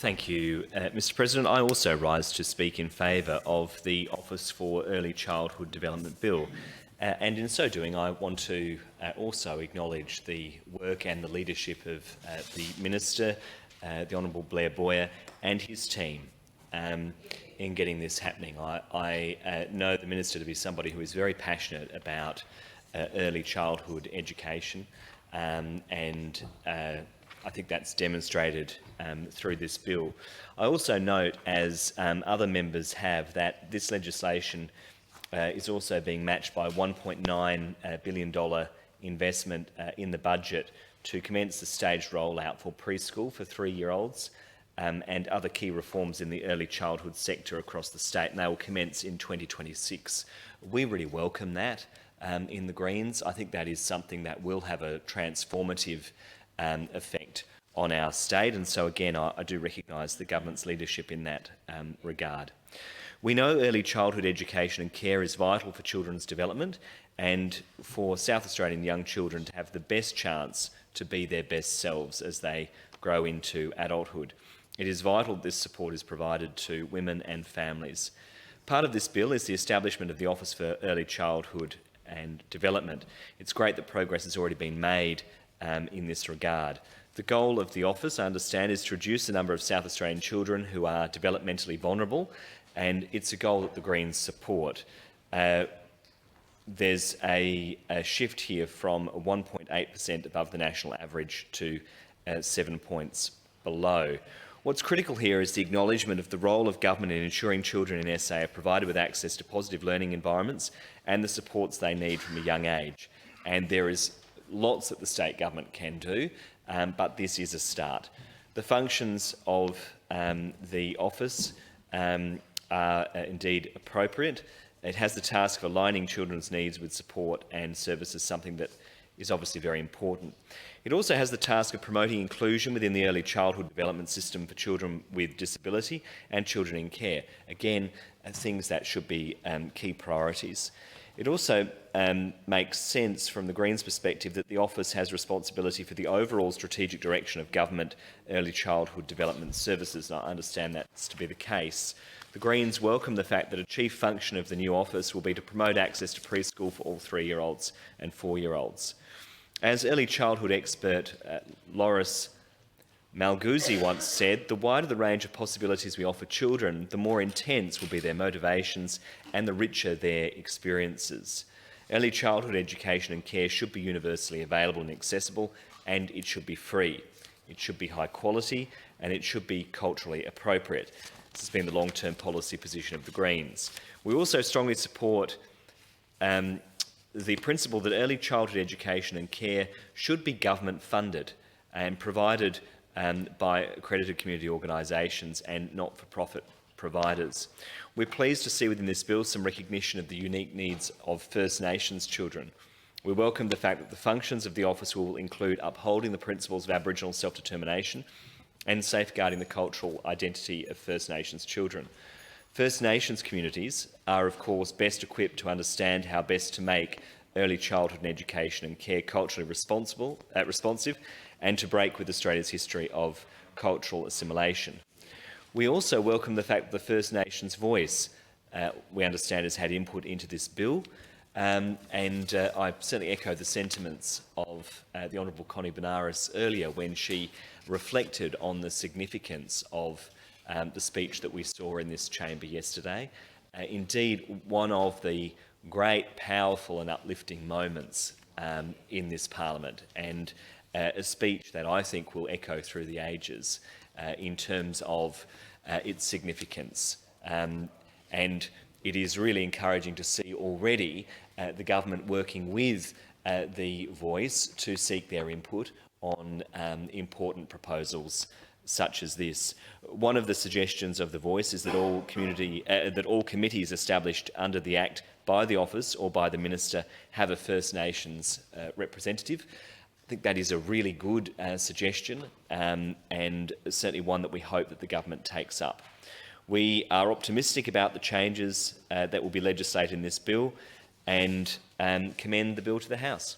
Thank you, Mr President. I also rise to speak in favour of the Office for Early Childhood Development Bill. And in so doing, I want to also acknowledge the work and the leadership of the Minister, the Honourable Blair Boyer, and his team in getting this happening. I know the Minister to be somebody who is very passionate about early childhood education, and I think that's demonstrated through this bill. I also note, as other members have, that this legislation is also being matched by a $1.9 billion investment in the budget to commence the staged rollout for preschool for 3-year-olds and other key reforms in the early childhood sector across the state, and they will commence in 2026. We really welcome that in the Greens. I think that is something that will have a transformative effect on our state, and so again I do recognise the government's leadership in that regard. We know early childhood education and care is vital for children's development and for South Australian young children to have the best chance to be their best selves as they grow into adulthood. It is vital that this support is provided to women and families. Part of this bill is the establishment of the Office for Early Childhood and Development. It's great that progress has already been made in this regard. The goal of the office, I understand, is to reduce the number of South Australian children who are developmentally vulnerable, and it's a goal that the Greens support. There's a shift here from 1.8% above the national average to 7 points below. What's critical here is the acknowledgement of the role of government in ensuring children in SA are provided with access to positive learning environments and the supports they need from a young age. And there is lots that the state government can do, but this is a start. The functions of the office are indeed appropriate. It has the task of aligning children's needs with support and services, something that is obviously very important. It also has the task of promoting inclusion within the early childhood development system for children with disability and children in care. Again, things that should be key priorities. It also makes sense from the Greens' perspective that the office has responsibility for the overall strategic direction of government early childhood development services, and I understand that's to be the case. The Greens welcome the fact that a chief function of the new office will be to promote access to preschool for all 3-year-olds and 4-year-olds. As early childhood expert Loris Malguzzi once said, the wider the range of possibilities we offer children, the more intense will be their motivations and the richer their experiences. Early childhood education and care should be universally available and accessible, and it should be free. It should be high quality, and it should be culturally appropriate. This has been the long-term policy position of the Greens. We also strongly support the principle that early childhood education and care should be government funded and provided by accredited community organisations and not-for-profit providers. We're pleased to see within this bill some recognition of the unique needs of First Nations children. We welcome the fact that the functions of the office will include upholding the principles of Aboriginal self-determination and safeguarding the cultural identity of First Nations children. First Nations communities are, of course, best equipped to understand how best to make early childhood and education and care culturally responsive and to break with Australia's history of cultural assimilation. We also welcome the fact that the First Nations voice, we understand, has had input into this bill, and I certainly echo the sentiments of the Honourable Connie Benares earlier when she reflected on the significance of the speech that we saw in this chamber yesterday. Indeed, one of the great, powerful and uplifting moments in this parliament, and a speech that I think will echo through the ages in terms of its significance. And it is really encouraging to see already the government working with the Voice to seek their input on important proposals such as this. One of the suggestions of the Voice is that all committees established under the Act by the Office or by the Minister have a First Nations representative. I think that is a really good suggestion and certainly one that we hope that the government takes up. We are optimistic about the changes that will be legislated in this bill and commend the bill to the House.